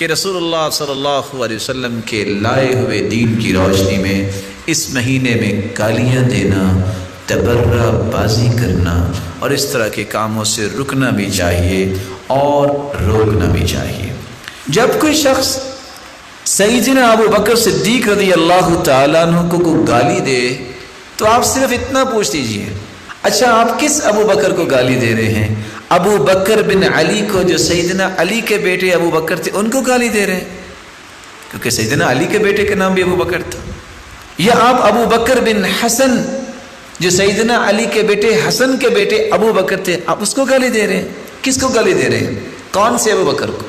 کہ رسول اللہ صلی اللہ علیہ وسلم کے لائے ہوئے دین کی روشنی میں اس مہینے میں گالیاں دینا، تبرہ بازی کرنا اور اس طرح کے کاموں سے رکنا بھی چاہیے اور روکنا بھی چاہیے۔ جب کوئی شخص سیدنا ابو بکر صدیق رضی اللہ تعالیٰ عنہ کو گالی دے تو آپ صرف اتنا پوچھ لیجئے، اچھا آپ کس ابو بکر کو گالی دے رہے ہیں؟ ابو بکر بن علی کو، جو سیدنا علی کے بیٹے ابو بکر تھے، ان کو گالی دے رہے ہیں؟ کیونکہ سیدنا علی کے بیٹے کا نام بھی ابو بکر تھا۔ یا آپ ابو بکر بن حسن، جو سیدنا علی کے بیٹے حسن کے بیٹے ابو بکر تھے، آپ اس کو گالی دے رہے ہیں؟ کس کو گالی دے رہے ہیں؟ کون سے ابو بکر کو؟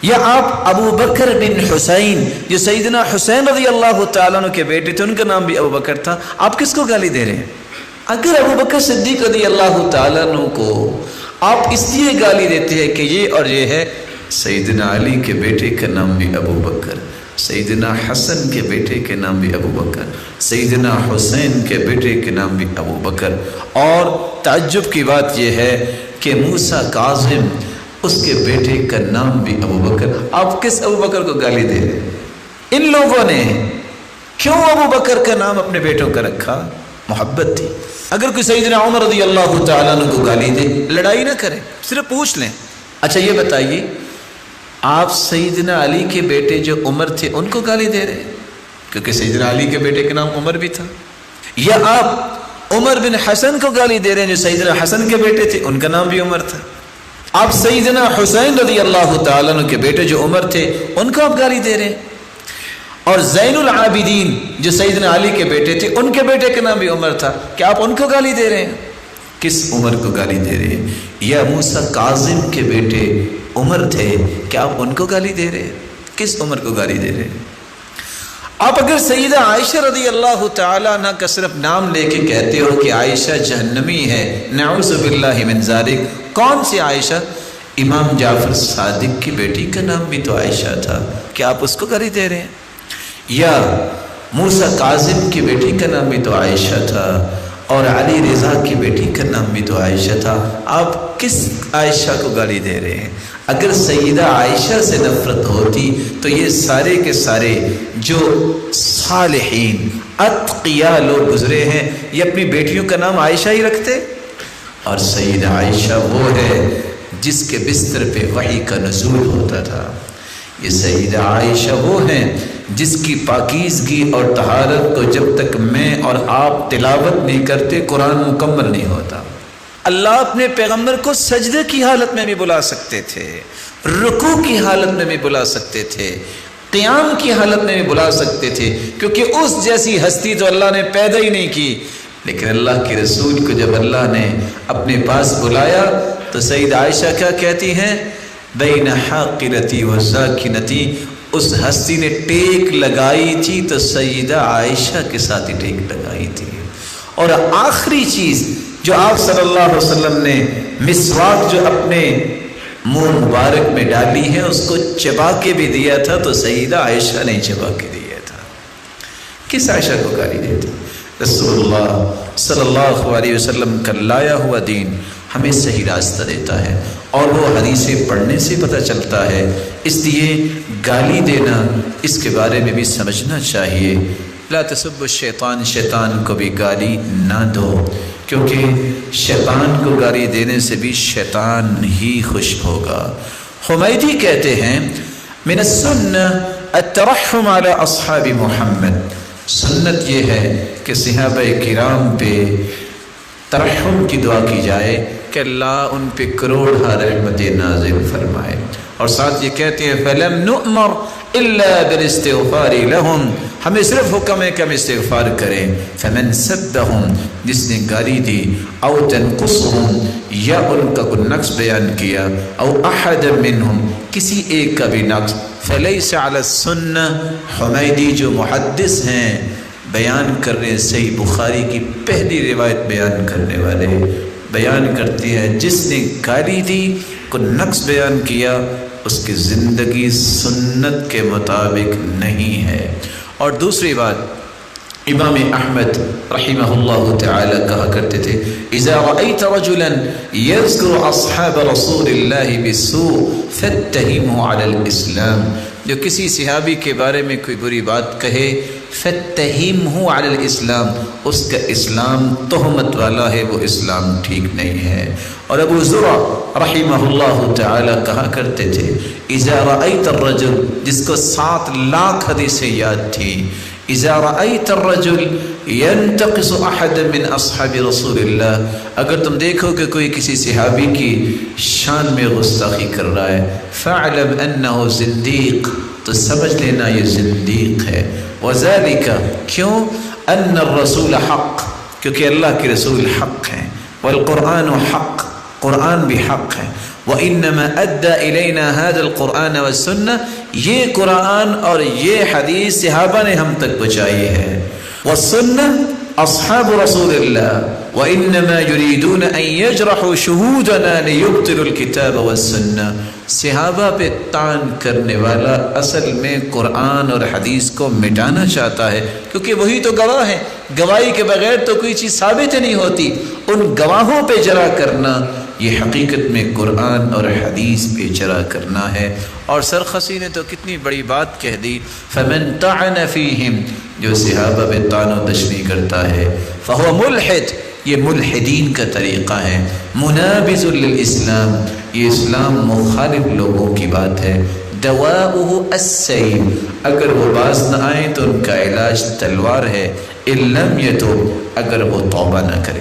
یا آپ ابو بکر بن حسین، جو سیدنا حسین رضی اللہ تعالیٰ عنہ کے بیٹے تھے، ان کا نام بھی ابو بکر تھا، آپ کس کو گالی دے رہے ہیں؟ اگر ابو بکر صدیق رضی اللہ تعالیٰ عنہ کو آپ اس لیے گالی دیتے ہیں کہ یہ اور یہ ہے، سیدنا علی کے بیٹے کا نام بھی ابو بکر، سیدنا حسن کے بیٹے کے نام بھی ابو بکر، سیدنا حسین کے بیٹے کے نام بھی ابو بکر، اور تعجب کی بات یہ ہے کہ موسیٰ کاظم، اس کے بیٹے کا نام بھی ابو بکر، آپ کس ابو بکر کو گالی دے رہے ہیں؟ ان لوگوں نے کیوں ابو بکر کا نام اپنے بیٹوں کا رکھا؟ محبت تھی۔ اگر کوئی سیدنا عمر رضی اللہ تعالیٰ عنہ کو گالی دے، لڑائی نہ کریں، صرف پوچھ لیں، اچھا یہ بتائیے آپ سیدنا علی کے بیٹے جو عمر تھے ان کو گالی دے رہے ہیں؟ کیونکہ سیدنا علی کے بیٹے کا نام عمر بھی تھا۔ یا آپ عمر بن حسن کو گالی دے رہے ہیں، جو سیدنا حسن کے بیٹے تھے، ان کا نام بھی عمر تھا۔ آپ سیدنا حسین رضی اللہ تعالیٰ عنہ کے بیٹے جو عمر تھے، ان کو آپ گالی دے رہے ہیں۔ اور زین العابدین جو سیدنا علی کے بیٹے تھے، ان کے بیٹے کا نام بھی عمر تھا، کیا آپ ان کو گالی دے رہے ہیں؟ کس عمر کو گالی دے رہے ہیں؟ یا موسیٰ کاظم کے بیٹے عمر تھے، کیا آپ ان کو گالی دے رہے ہیں؟ کس عمر کو گالی دے رہے ہیں؟ آپ اگر سیدہ عائشہ رضی اللہ تعالیٰ عنہ کا صرف نام لے کے کہتے ہو کہ عائشہ جہنمی ہے، نعوذ باللہ من ذالک، کون سی عائشہ؟ امام جعفر صادق کی بیٹی کا نام بھی تو عائشہ تھا، کیا آپ اس کو گالی دے رہے ہیں؟ یا موسیٰ کاظم کی بیٹی کا نام بھی تو عائشہ تھا، اور علی رضا کی بیٹی کا نام بھی تو عائشہ تھا، آپ کس عائشہ کو گالی دے رہے ہیں؟ اگر سیدہ عائشہ سے نفرت ہوتی تو یہ سارے کے سارے جو صالحین اتقیاء لوگ گزرے ہیں، یہ اپنی بیٹیوں کا نام عائشہ ہی رکھتے۔ اور سیدہ عائشہ وہ ہے جس کے بستر پہ وحی کا نزول ہوتا تھا، یہ سیدہ عائشہ وہ ہیں جس کی پاکیزگی اور طہارت کو جب تک میں اور آپ تلاوت نہیں کرتے قرآن مکمل نہیں ہوتا۔ اللہ اپنے پیغمبر کو سجدے کی حالت میں بھی بلا سکتے تھے، رکوع کی حالت میں بھی بلا سکتے تھے، قیام کی حالت میں بھی بلا سکتے تھے، کیونکہ اس جیسی ہستی تو اللہ نے پیدا ہی نہیں کی۔ لیکن اللہ کے رسول کو جب اللہ نے اپنے پاس بلایا تو سیدہ عائشہ کیا کہتی ہیں؟ بین حاقرتی و ساکنتی، اس ہستی نے ٹیک لگائی تھی تو سیدہ عائشہ کے ساتھ ہی ٹیک لگائی تھی۔ اور آخری چیز جو آپ صلی اللہ علیہ وسلم نے مسواک جو اپنے منہ مبارک میں ڈالی ہے اس کو چبا کے بھی دیا تھا تو سیدہ عائشہ نے چبا کے دیا تھا۔ کس عائشہ کو گالی دیتے؟ رسول اللہ صلی اللہ علیہ وسلم کا لایا ہوا دین ہمیں صحیح راستہ دیتا ہے، اور وہ حدیثیں پڑھنے سے پتہ چلتا ہے۔ اس لیے گالی دینا اس کے بارے میں بھی سمجھنا چاہیے۔ لا تسب الشیطان، شیطان کو بھی گالی نہ دو، کیونکہ شیطان کو گالی دینے سے بھی شیطان ہی خوش ہوگا۔ حمیدی کہتے ہیں من السنہ الترحم علی اصحاب محمد، سنت یہ ہے کہ صحابہ کرام پہ ترحم کی دعا کی جائے کہ اللہ ان پہ کروڑہ رحمت نازل فرمائے، اور ساتھ یہ کہتے ہیں فَلَمْ نُؤْمَرْ إِلَّا بِالْإِسْتِغْفَارِ لَهُمْ، ہمیں صرف حکم ہے کہ ہم استغفار کریں۔ فَمَنْ سَبَّهُمْ، جس نے گالی دی، او تنقصهم، یا ان کا کوئی نقص بیان کیا، او أَحَدًا مِّنْهُمْ، کسی ایک کا بھی نقص، فَلَيْسَ عَلَى السُّنَّةِ، حمیدی جو محدث ہیں بیان کر رہے ہیں، صحیح بخاری کی پہلی روایت بیان کرنے والے بیان کرتی ہے جس نے گالی دی کو نقص بیان کیا اس کی زندگی سنت کے مطابق نہیں ہے۔ اور دوسری بات، امام احمد رحمہ اللہ تعالی کہا کرتے تھے اذا رأيت رجلا يذكر اصحاب رسول اللہ بالسوء فاتهمه على الاسلام، جو کسی صحابی کے بارے میں کوئی بری بات کہے فاتهمه على الاسلام، اس کا اسلام تہمت والا ہے، وہ اسلام ٹھیک نہیں ہے۔ اور ابو زرع رحمہ اللہ تعالی کہا کرتے تھے اذا رأيت الرجل، جس کو 7 لاکھ حدیثیں یاد تھی، اذا رأيت الرجل ينتقص احد من اصحاب رسول اللہ، اگر تم دیکھو کہ کوئی کسی صحابی کی شان میں گستاخی کر رہا ہے، فاعلم انه زندیق، تو سمجھ لینا یہ زندیق ہے۔ وذلك، کیوں؟ ان الرسول حق، کیونکہ اللہ کے رسول حق ہیں، والقرآن حق، قرآن بھی حق ہے۔ وَإِنَّمَا أَدَّى إِلَيْنَا هَذَا الْقُرْآنَ وَالسُّنَّةِ، یہ قرآن اور یہ حدیث صحابہ نے ہم تک پہنچائی ہے۔ وَالسُّنَّةِ أَصْحَابُ رَسُولِ اللَّهِ وَإِنَّمَا يُرِيدُونَ أَن يَجْرَحُوا شُهُودَنَا لِيُبْطِلُوا الْكِتَابَ وَالسُّنَّةِ، صحابہ پہ طعن کرنے والا اصل میں قرآن اور حدیث کو مٹانا چاہتا ہے، کیونکہ وہی تو گواہ ہیں، گواہی کے بغیر تو کوئی چیز ثابت نہیں ہوتی۔ ان گواہوں پہ جرا کرنا یہ حقیقت میں قرآن اور حدیث پہ جرا کرنا ہے۔ اور سرخسی نے تو کتنی بڑی بات کہہ دی، فمن طعن فیہم، جو صحابہ پہ طعن و تشنیع کرتا ہے، فہو ملحد، یہ ملحدین کا طریقہ ہے، منابذ للاسلام، یہ اسلام مخالف لوگوں کی بات ہے۔ دواؤہ السیف، اگر وہ باز نہ آئیں تو ان کا علاج تلوار ہے، ان لم یتوب، اگر وہ توبہ نہ کرے۔